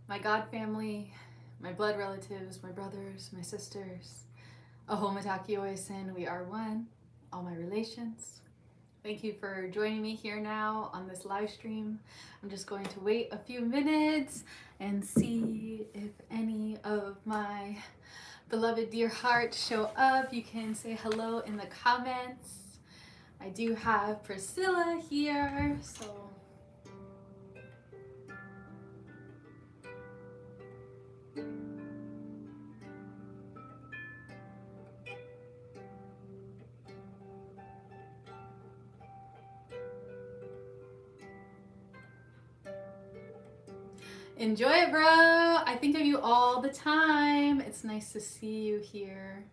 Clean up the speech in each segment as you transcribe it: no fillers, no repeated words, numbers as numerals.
my God family, my blood relatives, my brothers, my sisters. Aho MITAKUYE OYSAIN, we are one. All my relations. Thank you for joining me here now on this live stream. I'm just going to wait a few minutes and see if any of my beloved dear hearts show up. You can say hello in the comments. I do have Priscilla here, so enjoy it, bro. I think of you all the time. It's nice to see you here.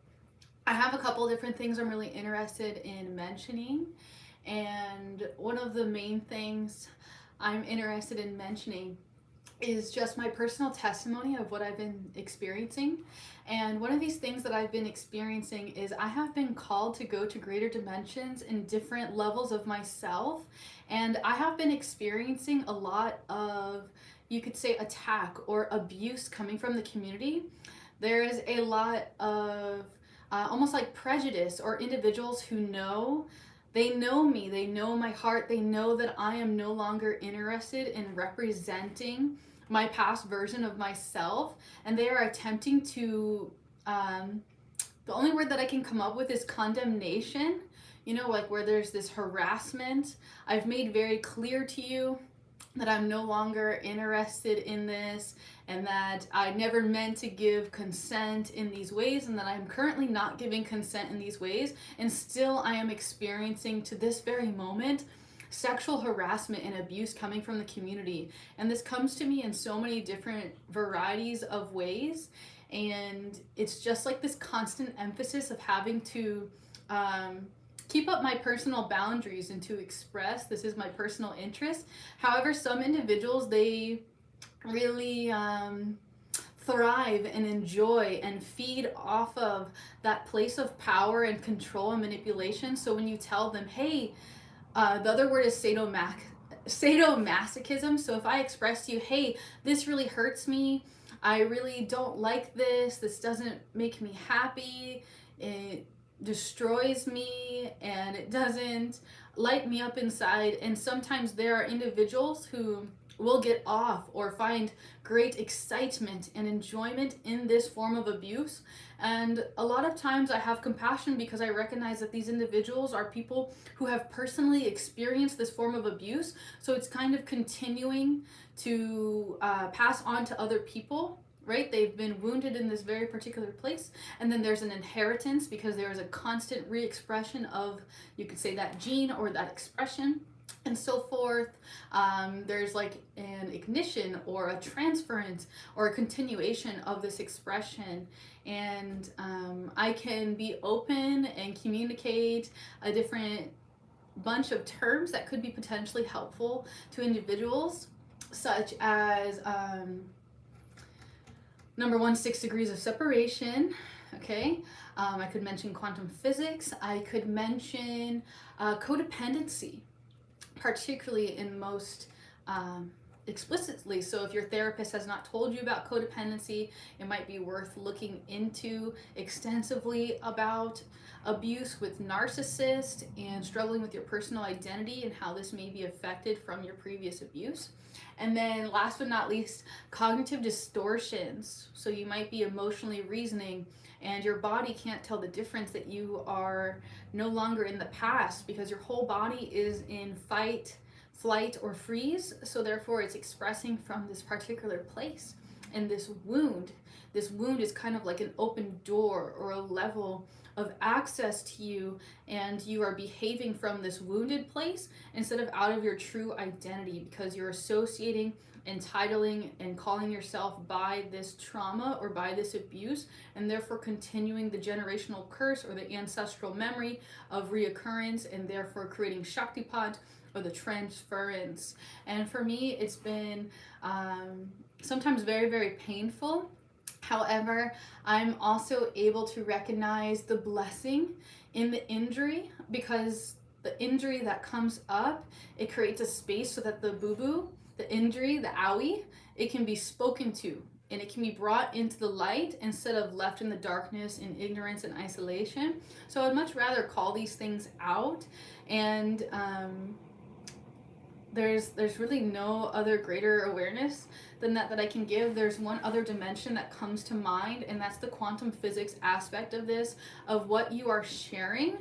I have a couple different things I'm really interested in mentioning, and one of the main things I'm interested in mentioning is just my personal testimony of what I've been experiencing. And one of these things that I've been experiencing is I have been called to go to greater dimensions in different levels of myself, and I have been experiencing a lot of, you could say, attack or abuse coming from the community. There is a lot of almost like prejudice, or individuals who know, they know me, they know my heart, they know that I am no longer interested in representing my past version of myself, and they are attempting to, the only word that I can come up with is condemnation, you know, like where there's this harassment. I've made very clear to you that I'm no longer interested in this, and that I never meant to give consent in these ways, and that I'm currently not giving consent in these ways, and still I am experiencing to this very moment sexual harassment and abuse coming from the community. And this comes to me in so many different varieties of ways, and it's just like this constant emphasis of having to keep up my personal boundaries and to express this is my personal interest. However, some individuals, they really thrive and enjoy and feed off of that place of power and control and manipulation. So when you tell them, hey, the other word is sadomasochism. So if I express to you, hey, this really hurts me, I really don't like this doesn't make me happy, it destroys me, and it doesn't light me up inside. And sometimes there are individuals who will get off or find great excitement and enjoyment in this form of abuse. And a lot of times I have compassion, because I recognize that these individuals are people who have personally experienced this form of abuse. So it's kind of continuing to pass on to other people, right? They've been wounded in this very particular place. And then there's an inheritance, because there is a constant re-expression of, you could say, that gene or that expression, and so forth. There's like an ignition or a transference or a continuation of this expression. And I can be open and communicate a different bunch of terms that could be potentially helpful to individuals, such as number one, 6 degrees of separation. Okay, I could mention quantum physics. I could mention codependency, particularly in most explicitly. So if your therapist has not told you about codependency, it might be worth looking into extensively about abuse with narcissists and struggling with your personal identity and how this may be affected from your previous abuse. And then last but not least, cognitive distortions. So you might be emotionally reasoning and your body can't tell the difference, that you are no longer in the past, because your whole body is in fight, flight, or freeze. So therefore it's expressing from this particular place. And this wound is kind of like an open door or a level of access to you, and you are behaving from this wounded place instead of out of your true identity, because you're associating, entitling, and calling yourself by this trauma or by this abuse, and therefore continuing the generational curse or the ancestral memory of reoccurrence, and therefore creating Shaktipat, or the transference. And for me, it's been sometimes very, very painful. However, I'm also able to recognize the blessing in the injury, because the injury that comes up, it creates a space so that the boo-boo, the injury, the owie, it can be spoken to and it can be brought into the light instead of left in the darkness in ignorance and isolation. So I'd much rather call these things out. And there's really no other greater awareness than that I can give. There's one other dimension that comes to mind, and that's the quantum physics aspect of this, of what you are sharing.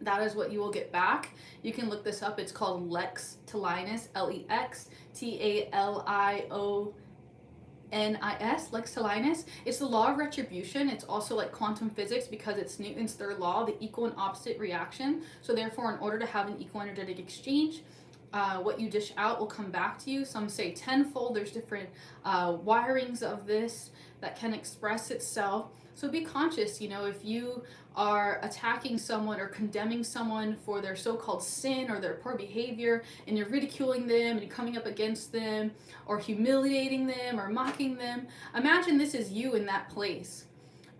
That is what you will get back. You can look this up. It's called Lex Talinus, Lextalionis, Lex Talinus. It's the law of retribution. It's also like quantum physics because it's Newton's third law, the equal and opposite reaction. So therefore, in order to have an equal energetic exchange, what you dish out will come back to you. Some say tenfold. There's different wirings of this that can express itself. So be conscious, if you are attacking someone or condemning someone for their so-called sin or their poor behavior, and you're ridiculing them and you're coming up against them or humiliating them or mocking them, imagine this is you in that place.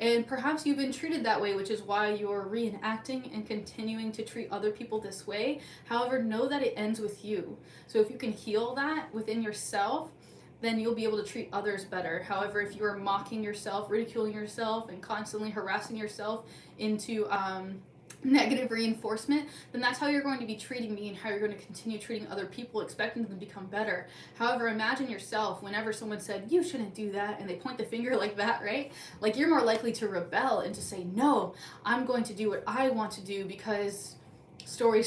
And perhaps you've been treated that way, which is why you're reenacting and continuing to treat other people this way. However, know that it ends with you. So if you can heal that within yourself, then you'll be able to treat others better. However, if you are mocking yourself, ridiculing yourself, and constantly harassing yourself into negative reinforcement, then that's how you're going to be treating me and how you're going to continue treating other people, expecting them to become better. However, imagine yourself whenever someone said, you shouldn't do that, and they point the finger like that, right? Like, you're more likely to rebel and to say, no, I'm going to do what I want to do because story,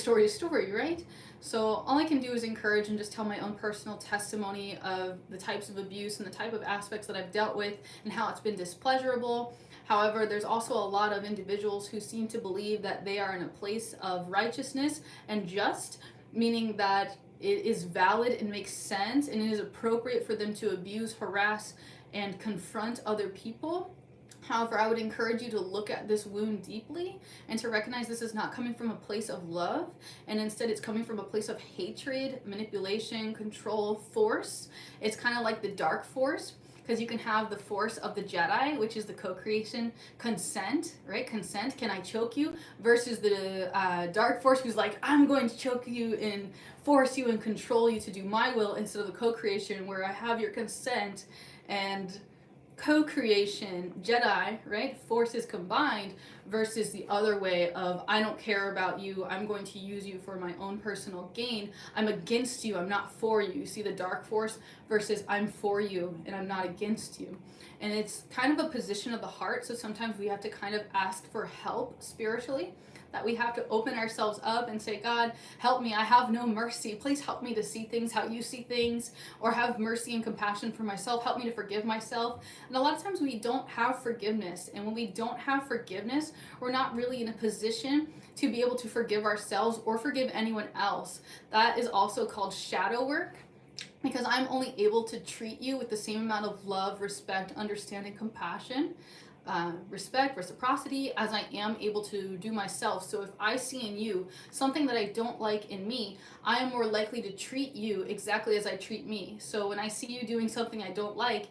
right? So all I can do is encourage and just tell my own personal testimony of the types of abuse and the type of aspects that I've dealt with and how it's been displeasurable. However, there's also a lot of individuals who seem to believe that they are in a place of righteousness and just, meaning that it is valid and makes sense and it is appropriate for them to abuse, harass, and confront other people. However, I would encourage you to look at this wound deeply and to recognize this is not coming from a place of love, and instead it's coming from a place of hatred, manipulation, control, force. It's kind of like the dark force, because you can have the force of the Jedi, which is the co-creation, consent, right? Consent, can I choke you? Versus the dark force, who's like, I'm going to choke you and force you and control you to do my will, instead of the co-creation where I have your consent and co-creation, Jedi, right? Forces combined, versus the other way of, I don't care about you, I'm going to use you for my own personal gain. I'm against you, I'm not for you. You see the dark force versus I'm for you and I'm not against you. And it's kind of a position of the heart, so sometimes we have to kind of ask for help spiritually, that we have to open ourselves up and say, God, help me, I have no mercy. Please help me to see things how you see things, or have mercy and compassion for myself. Help me to forgive myself. And a lot of times we don't have forgiveness. And when we don't have forgiveness, we're not really in a position to be able to forgive ourselves or forgive anyone else. That is also called shadow work, because I'm only able to treat you with the same amount of love, respect, understanding, compassion, respect, reciprocity, as I am able to do myself. So if I see in you something that I don't like in me, I am more likely to treat you exactly as I treat me. So when I see you doing something I don't like,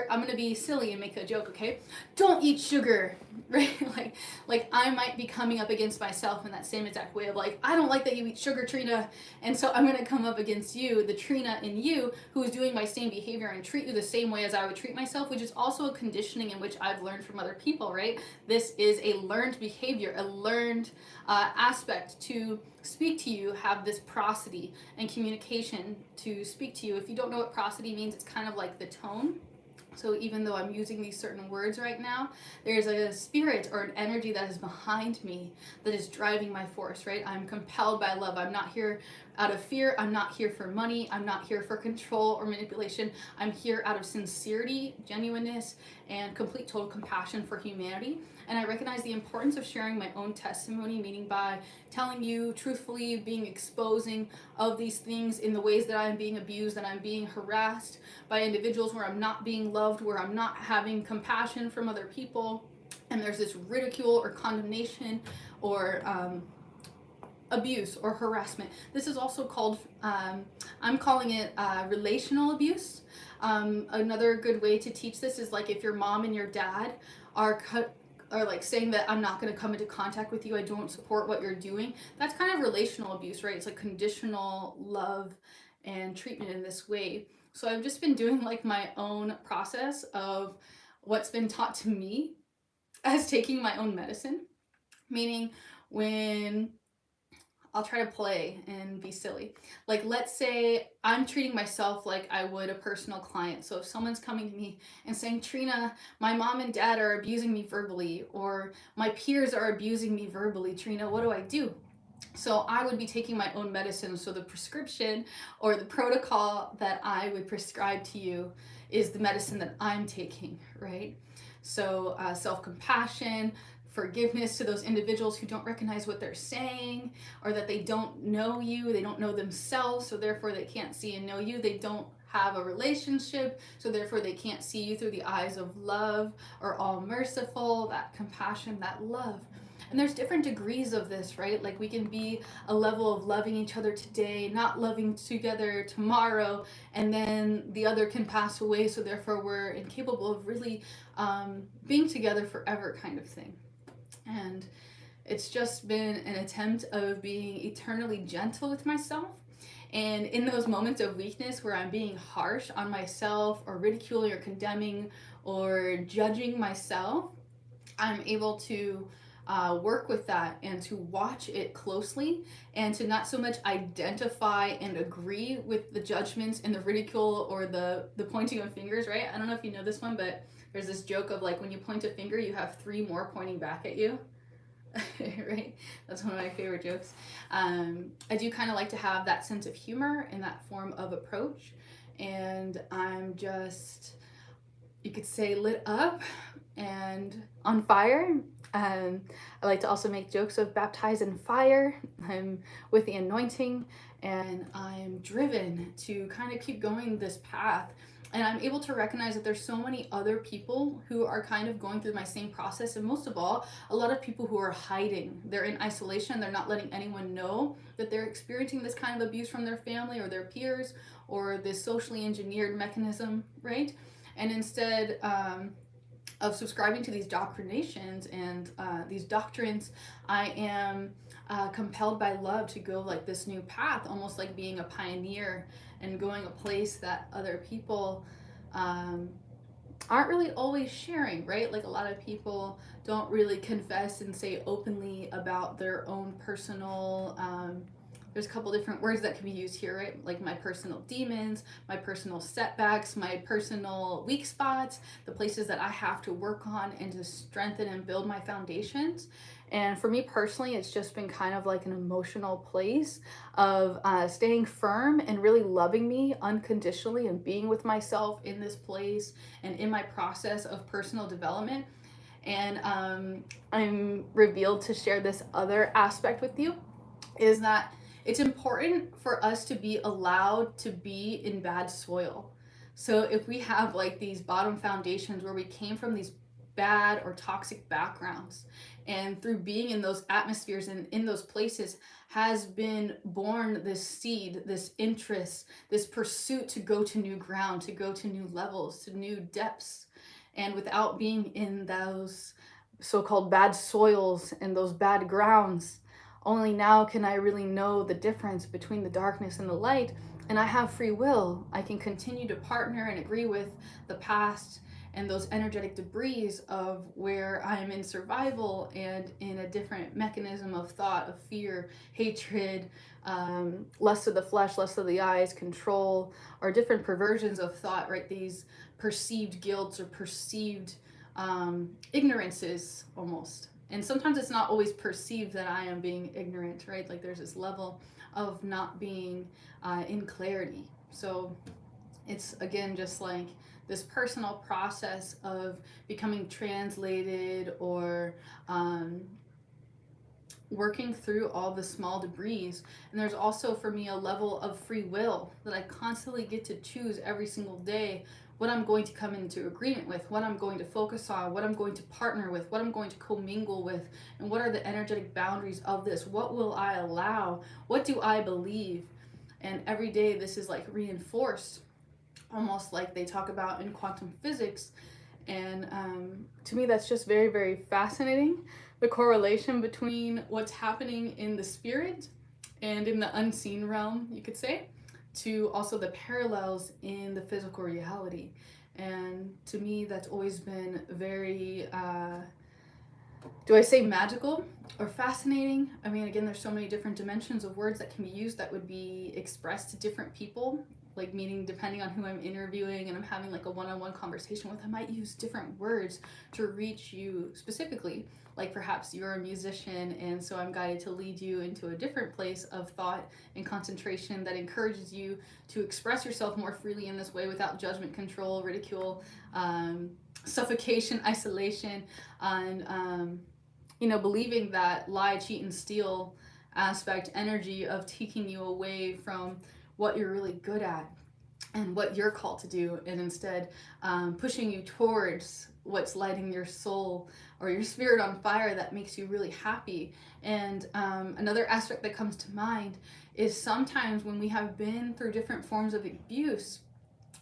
I'm gonna be silly and make a joke, okay? Don't eat sugar, right? like I might be coming up against myself in that same exact way of like, I don't like that you eat sugar, Trina, and so I'm gonna come up against you, the Trina in you, who is doing my same behavior, and treat you the same way as I would treat myself, which is also a conditioning in which I've learned from other people, right? This is a learned behavior, a learned aspect to speak to you, have this prosody and communication to speak to you. If you don't know what prosody means, it's kind of like the tone. So even though I'm using these certain words right now, there's a spirit or an energy that is behind me that is driving my force, right? I'm compelled by love. I'm not here out of fear. I'm not here for money. I'm not here for control or manipulation. I'm here out of sincerity, genuineness, and complete total compassion for humanity. And I recognize the importance of sharing my own testimony, meaning by telling you truthfully, being exposing of these things in the ways that I'm being abused, that I'm being harassed by individuals, where I'm not being loved, where I'm not having compassion from other people, and there's this ridicule or condemnation or abuse or harassment. This is also called, I'm calling it relational abuse. Another good way to teach this is like if your mom and your dad are like saying that I'm not going to come into contact with you, I don't support what you're doing. That's kind of relational abuse, right? It's like conditional love and treatment in this way. So I've just been doing like my own process of what's been taught to me as taking my own medicine. Meaning, when I'll try to play and be silly. Like, let's say I'm treating myself like I would a personal client. So if someone's coming to me and saying, Trina, my mom and dad are abusing me verbally, or my peers are abusing me verbally, Trina, what do I do? So I would be taking my own medicine. So the prescription or the protocol that I would prescribe to you is the medicine that I'm taking, right? So self-compassion, forgiveness to those individuals who don't recognize what they're saying, or that they don't know you, they don't know themselves, so therefore they can't see and know you. They don't have a relationship, so therefore they can't see you through the eyes of love, or all merciful, that compassion, that love. And there's different degrees of this, right? Like, we can be a level of loving each other today, not loving together tomorrow, and then the other can pass away, so therefore we're incapable of really being together forever, kind of thing. And it's just been an attempt of being eternally gentle with myself. And in those moments of weakness where I'm being harsh on myself, or ridiculing or condemning or judging myself, I'm able to work with that and to watch it closely, and to not so much identify and agree with the judgments and the ridicule or the pointing of fingers, right? I don't know if you know this one, but there's this joke of like, when you point a finger, you have three more pointing back at you. Right? That's one of my favorite jokes. I do kind of like to have that sense of humor and that form of approach. And I'm just, you could say, lit up and on fire. I like to also make jokes of baptized in fire. I'm with the anointing, and I'm driven to kind of keep going this path. And I'm able to recognize that there's so many other people who are kind of going through my same process. And most of all, a lot of people who are hiding. They're in isolation. They're not letting anyone know that they're experiencing this kind of abuse from their family or their peers, or this socially engineered mechanism, right? And instead of subscribing to these doctrinations and these doctrines, I am compelled by love to go like this new path, almost like being a pioneer and going a place that other people aren't really always sharing, right? Like, a lot of people don't really confess and say openly about their own personal there's a couple different words that can be used here, right? Like my personal demons, my personal setbacks, my personal weak spots, the places that I have to work on and to strengthen and build my foundations. And for me personally, it's just been kind of like an emotional place of staying firm and really loving me unconditionally, and being with myself in this place and in my process of personal development. And I'm revealed to share this other aspect with you, is that it's important for us to be allowed to be in bad soil. So if we have like these bottom foundations where we came from these bad or toxic backgrounds, and through being in those atmospheres and in those places has been born this seed, this interest, this pursuit to go to new ground, to go to new levels, to new depths. And without being in those so-called bad soils and those bad grounds, only now can I really know the difference between the darkness and the light. And I have free will. I can continue to partner and agree with the past and those energetic debris of where I am in survival and in a different mechanism of thought, of fear, hatred, lust of the flesh, lust of the eyes, control, or different perversions of thought, right? These perceived guilts or perceived ignorances almost. And sometimes it's not always perceived that I am being ignorant, right? Like, there's this level of not being in clarity. So it's, again, just like this personal process of becoming translated, or working through all the small debris. And there's also for me a level of free will that I constantly get to choose every single day what I'm going to come into agreement with, what I'm going to focus on, what I'm going to partner with, what I'm going to commingle with, and what are the energetic boundaries of this? What will I allow? What do I believe? And every day this is like reinforced, almost like they talk about in quantum physics. And to me, that's just very, very fascinating, the correlation between what's happening in the spirit and in the unseen realm, you could say, to also the parallels in the physical reality. And to me, that's always been very, do I say magical or fascinating? I mean, again, there's so many different dimensions of words that can be used that would be expressed to different people. Like, meaning depending on who I'm interviewing and I'm having like a one-on-one conversation with, I might use different words to reach you specifically. Like perhaps you're a musician, and so I'm guided to lead you into a different place of thought and concentration that encourages you to express yourself more freely in this way without judgment, control, ridicule, suffocation, isolation, and believing that lie, cheat, and steal aspect energy of taking you away from what you're really good at and what you're called to do, and instead pushing you towards what's lighting your soul or your spirit on fire that makes you really happy. And another aspect that comes to mind is sometimes when we have been through different forms of abuse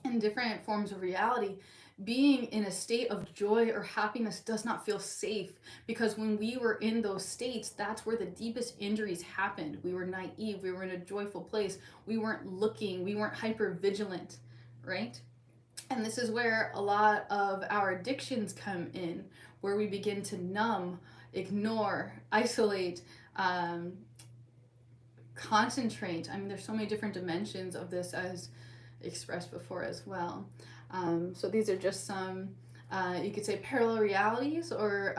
and different forms of reality, being in a state of joy or happiness does not feel safe, because when we were in those states, that's where the deepest injuries happened. We were naive, we were in a joyful place, we weren't looking, we weren't hyper vigilant, right? And this is where a lot of our addictions come in, where we begin to numb, ignore, isolate, concentrate. I mean, there's so many different dimensions of this as expressed before as well. So these are just some, you could say, parallel realities, or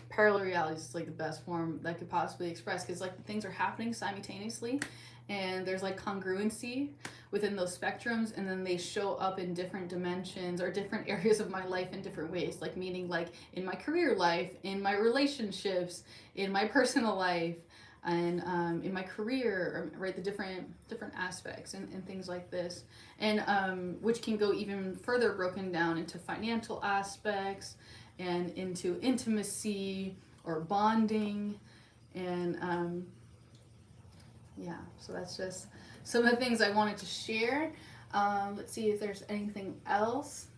parallel realities is like the best form that could possibly express, because like things are happening simultaneously, and there's like congruency within those spectrums, and then they show up in different dimensions or different areas of my life in different ways, like meaning like in my career life, in my relationships, in my personal life, and in my career, right, the different aspects and things like this, and which can go even further broken down into financial aspects and into intimacy or bonding, and yeah, so that's just some of the things I wanted to share. Let's see if there's anything else.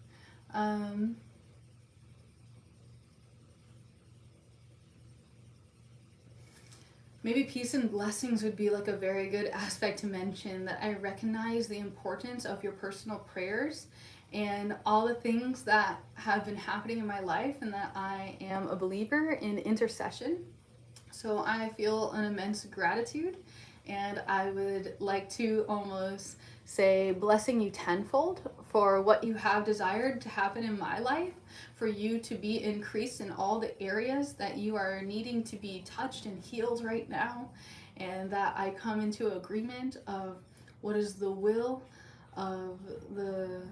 Maybe peace and blessings would be like a very good aspect to mention, that I recognize the importance of your personal prayers and all the things that have been happening in my life, and that I am a believer in intercession. So I feel an immense gratitude, and I would like to almost say blessing you tenfold for what you have desired to happen in my life, for you to be increased in all the areas that you are needing to be touched and healed right now, and that I come into agreement of what is the will of the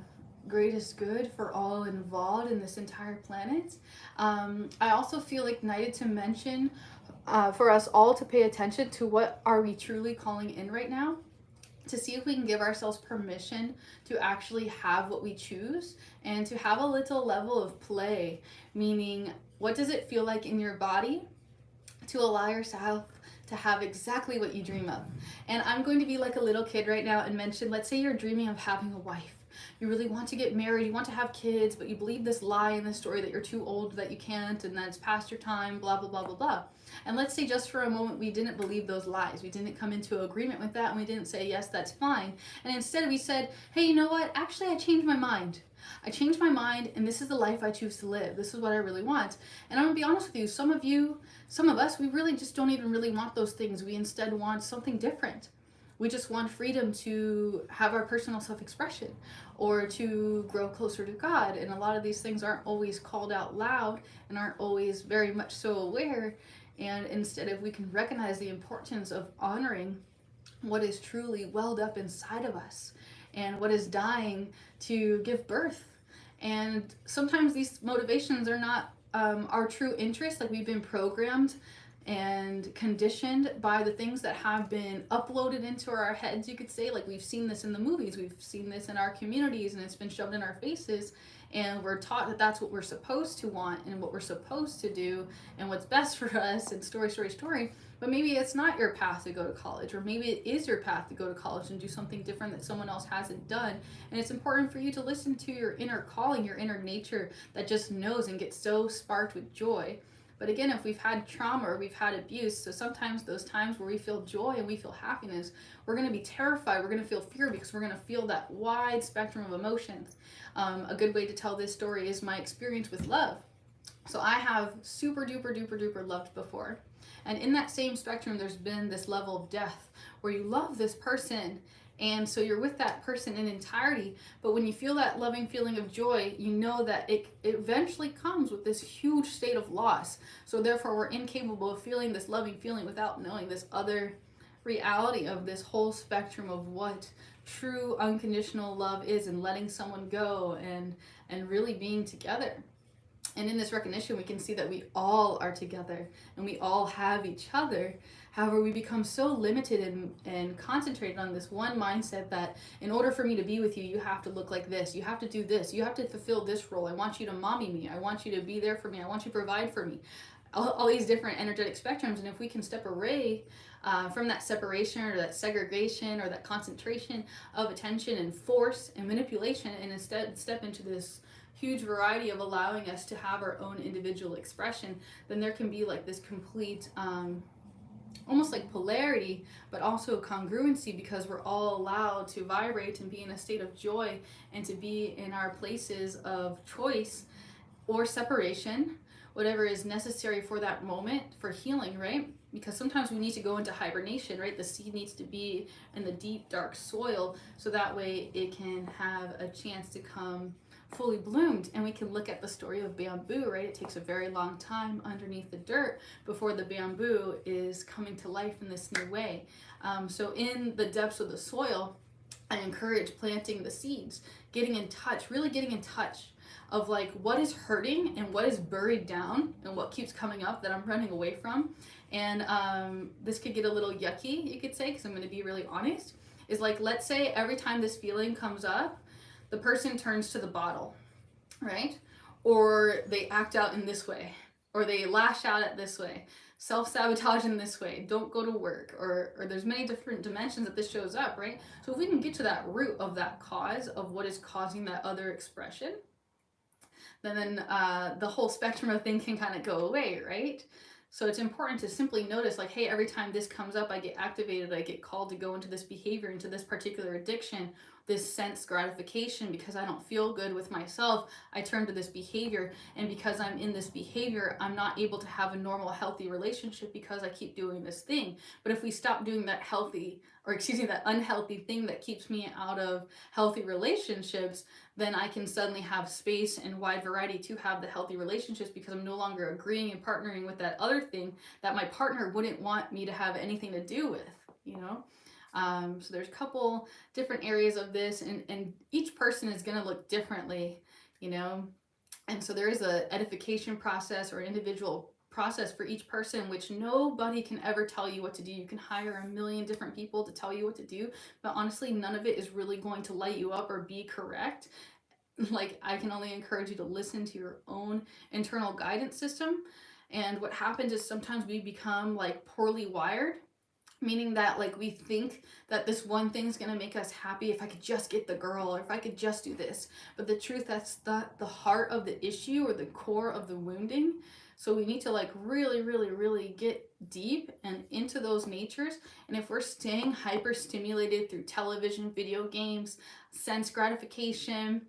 greatest good for all involved in this entire planet. I also feel ignited to mention for us all to pay attention to what are we truly calling in right now, to see if we can give ourselves permission to actually have what we choose, and to have a little level of play, meaning what does it feel like in your body to allow yourself to have exactly what you dream of. And I'm going to be like a little kid right now and mention, let's say you're dreaming of having a wife. You really want to get married, you want to have kids, but you believe this lie in the story that you're too old, that you can't, and that it's past your time, blah, blah, blah, blah, blah. And let's say just for a moment we didn't believe those lies. We didn't come into agreement with that, and we didn't say, yes, that's fine. And instead we said, hey, you know what? Actually, I changed my mind. I changed my mind, and this is the life I choose to live. This is what I really want. And I'm gonna be honest with you, some of us, we really just don't even really want those things. We instead want something different. We just want freedom to have our personal self-expression, or to grow closer to God. And a lot of these things aren't always called out loud and aren't always very much so aware. And instead, if we can recognize the importance of honoring what is truly welled up inside of us and what is dying to give birth. And sometimes these motivations are not our true interests, like we've been programmed and conditioned by the things that have been uploaded into our heads, you could say. Like we've seen this in the movies, we've seen this in our communities, and it's been shoved in our faces, and we're taught that that's what we're supposed to want and what we're supposed to do and what's best for us, and story. But maybe it's not your path to go to college, or maybe it is your path to go to college and do something different that someone else hasn't done. And it's important for you to listen to your inner calling, your inner nature that just knows and gets so sparked with joy, But again, if we've had trauma or we've had abuse, so sometimes those times where we feel joy and we feel happiness, we're going to be terrified, we're going to feel fear, because we're going to feel that wide spectrum of emotions. A good way to tell this story is my experience with love. So I have super duper duper duper loved before. And in that same spectrum, there's been this level of death where you love this person. And so you're with that person in entirety. But when you feel that loving feeling of joy, you know that it eventually comes with this huge state of loss. So therefore, we're incapable of feeling this loving feeling without knowing this other reality of this whole spectrum of what true unconditional love is, and letting someone go, and really being together. And in this recognition, we can see that we all are together and we all have each other. However, we become so limited and concentrated on this one mindset that in order for me to be with you, you have to look like this, you have to do this, you have to fulfill this role. I want you to mommy me, I want you to be there for me, I want you to provide for me. All these different energetic spectrums. And if we can step away from that separation or that segregation or that concentration of attention and force and manipulation, and instead step into this huge variety of allowing us to have our own individual expression, then there can be like this complete almost like polarity, but also congruency, because we're all allowed to vibrate and be in a state of joy and to be in our places of choice or separation, whatever is necessary for that moment for healing, right? Because sometimes we need to go into hibernation, right? The seed needs to be in the deep, dark soil so that way it can have a chance to come fully bloomed. And we can look at the story of bamboo, right? It takes a very long time underneath the dirt before the bamboo is coming to life in this new way. So in the depths of the soil, I encourage planting the seeds, getting in touch, really getting in touch of like what is hurting and what is buried down and what keeps coming up that I'm running away from. And this could get a little yucky, you could say, because I'm going to be really honest, is like, let's say every time this feeling comes up, the person turns to the bottle, right? Or they act out in this way, or they lash out at this way, self-sabotage in this way, don't go to work, or there's many different dimensions that this shows up, right? So if we can get to that root of that cause of what is causing that other expression, then the whole spectrum of thing can kind of go away, right? So it's important to simply notice like, hey, every time this comes up, I get activated, I get called to go into this behavior, into this particular addiction, this sense gratification, because I don't feel good with myself, I turn to this behavior. And because I'm in this behavior, I'm not able to have a normal, healthy relationship because I keep doing this thing. But if we stop doing that that unhealthy thing that keeps me out of healthy relationships, then I can suddenly have space and wide variety to have the healthy relationships, because I'm no longer agreeing and partnering with that other thing that my partner wouldn't want me to have anything to do with, you know? So there's a couple different areas of this, and each person is going to look differently, you know? And so there is a edification process or individual process for each person, which nobody can ever tell you what to do. You can hire a million different people to tell you what to do, but honestly, none of it is really going to light you up or be correct. Like, I can only encourage you to listen to your own internal guidance system. And what happens is sometimes we become like poorly wired, meaning that like we think that this one thing's gonna make us happy if I could just get the girl, or if I could just do this. But the truth, that's the heart of the issue, or the core of the wounding. So we need to like really, really, really get deep and into those natures. And if we're staying hyper stimulated through television, video games, sense gratification,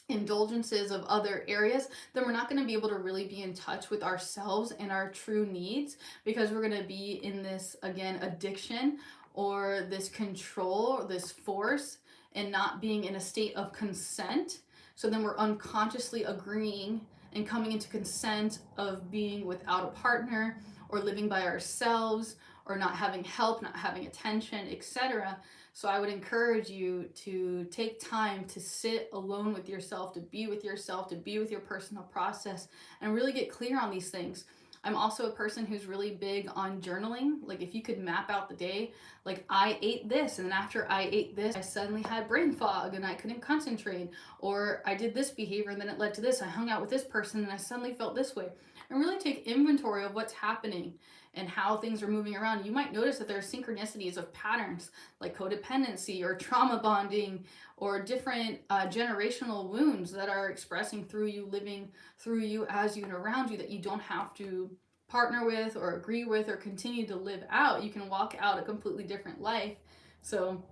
indulgences of other areas, then we're not going to be able to really be in touch with ourselves and our true needs, because we're going to be in this, again, addiction or this control or this force, and not being in a state of consent. So then we're unconsciously agreeing and coming into consent of being without a partner, or living by ourselves, or not having help, not having attention, etc. So I would encourage you to take time to sit alone with yourself, to be with yourself, to be with your personal process, and really get clear on these things. I'm also a person who's really big on journaling. Like, if you could map out the day, like, I ate this, and after I ate this, I suddenly had brain fog and I couldn't concentrate, or I did this behavior and then it led to this. I hung out with this person and I suddenly felt this way. And really take inventory of what's happening and how things are moving around. You might notice that there are synchronicities of patterns like codependency or trauma bonding, or different generational wounds that are expressing through you, living through you, as you, and around you, that you don't have to partner with or agree with or continue to live out, you can walk out a completely different life. So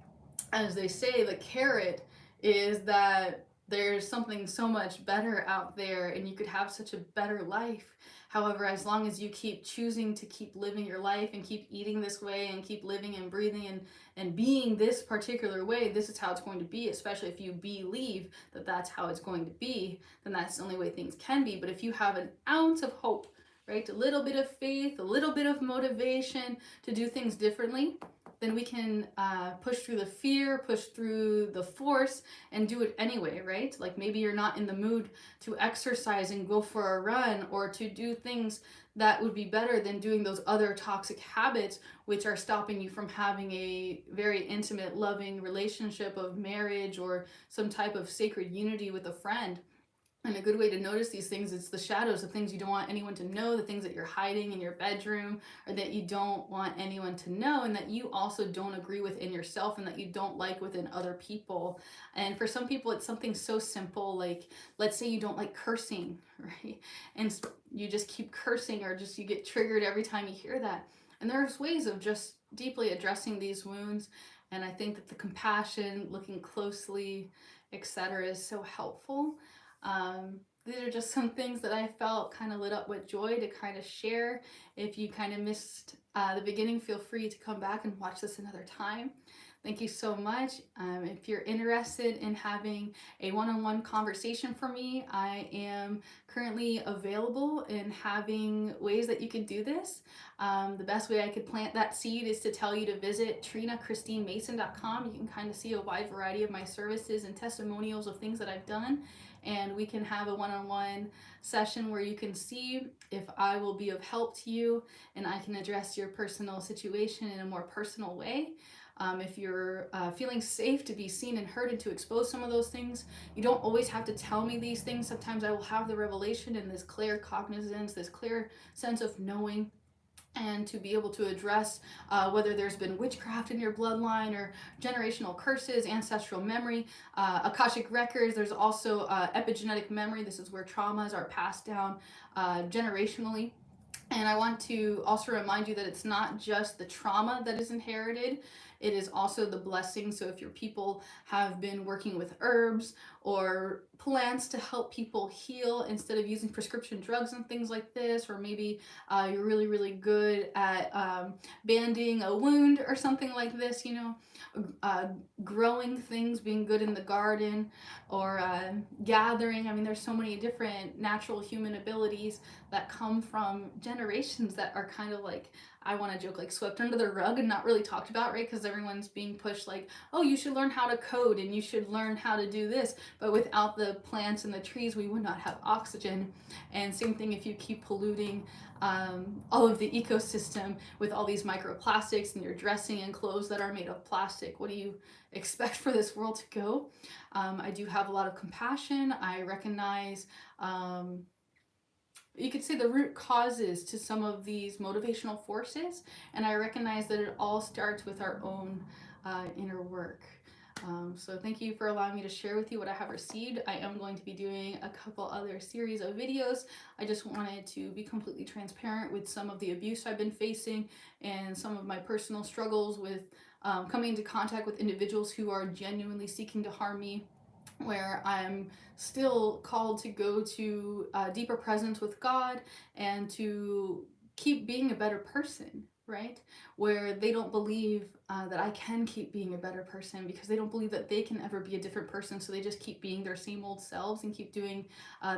as they say, the carrot is that there's something so much better out there and you could have such a better life. However, as long as you keep choosing to keep living your life and keep eating this way and keep living and breathing and being this particular way, this is how it's going to be, especially if you believe that that's how it's going to be, then that's the only way things can be. But if you have an ounce of hope, right, a little bit of faith, a little bit of motivation to do things differently, then we can push through the fear, push through the force, and do it anyway, right? Like maybe you're not in the mood to exercise and go for a run or to do things that would be better than doing those other toxic habits, which are stopping you from having a very intimate, loving relationship of marriage or some type of sacred unity with a friend. And a good way to notice these things is the shadows, the things you don't want anyone to know, the things that you're hiding in your bedroom or that you don't want anyone to know and that you also don't agree with in yourself and that you don't like within other people. And for some people, it's something so simple, like let's say you don't like cursing, right? And you just keep cursing or just you get triggered every time you hear that. And there's ways of just deeply addressing these wounds. And I think that the compassion, looking closely, etc., is so helpful. These are just some things that I felt kind of lit up with joy to kind of share. If you kind of missed the beginning, feel free to come back and watch this another time. Thank you so much. If you're interested in having a one-on-one conversation for me, I am currently available in having ways that you can do this. The best way I could plant that seed is to tell you to visit TrinaChristineMason.com. You can kind of see a wide variety of my services and testimonials of things that I've done. And we can have a one-on-one session where you can see if I will be of help to you and I can address your personal situation in a more personal way. If you're feeling safe to be seen and heard and to expose some of those things, you don't always have to tell me these things. Sometimes I will have the revelation and this clear cognizance, this clear sense of knowing, and to be able to address whether there's been witchcraft in your bloodline or generational curses, ancestral memory, Akashic records. There's also epigenetic memory. This is where traumas are passed down generationally. And I want to also remind you that it's not just the trauma that is inherited, it is also the blessing. So if your people have been working with herbs or plants to help people heal instead of using prescription drugs and things like this, or maybe you're really, really good at banding a wound or something like this, you know, growing things, being good in the garden, or gathering. I mean, there's so many different natural human abilities that come from generations that are kind of like, I want to joke, like swept under the rug and not really talked about, right? Because everyone's being pushed like, oh, you should learn how to code and you should learn how to do this. But without the plants and the trees, we would not have oxygen. And same thing if you keep polluting all of the ecosystem with all these microplastics and your dressing and clothes that are made of plastic. What do you expect for this world to go? I do have a lot of compassion. I recognize you could say the root causes to some of these motivational forces, and I recognize that it all starts with our own inner work. So thank you for allowing me to share with you what I have received. I am going to be doing a couple other series of videos. I just wanted to be completely transparent with some of the abuse I've been facing and some of my personal struggles with coming into contact with individuals who are genuinely seeking to harm me, where I'm still called to go to a deeper presence with God and to keep being a better person, right? Where they don't believe that I can keep being a better person because they don't believe that they can ever be a different person. So they just keep being their same old selves and keep doing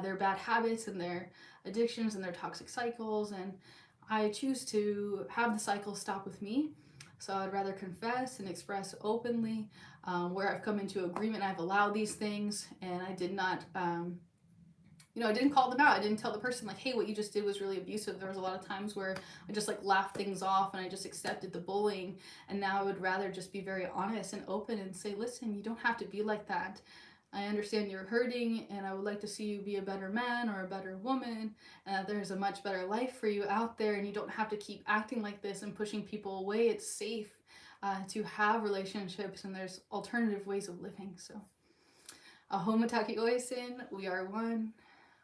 their bad habits and their addictions and their toxic cycles. And I choose to have the cycle stop with me. So I'd rather confess and express openly where I've come into agreement. I've allowed these things and I did not, I didn't call them out. I didn't tell the person like, hey, what you just did was really abusive. There was a lot of times where I just like laughed things off and I just accepted the bullying. And now I would rather just be very honest and open and say, listen, you don't have to be like that. I understand you're hurting and I would like to see you be a better man or a better woman, and that there's a much better life for you out there and you don't have to keep acting like this and pushing people away. It's safe to have relationships and there's alternative ways of living. So, Aho MITAKUYE, OYSAIN, we are one.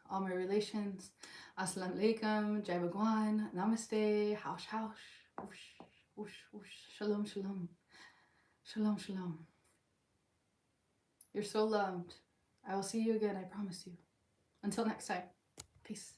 all my relations. Assalamu alaikum, Jai Bhagwan, Namaste, Haush Haush, whoosh, whoosh, whoosh, Shalom Shalom, Shalom Shalom. You're so loved. I will see you again, I promise you. Until next time, peace.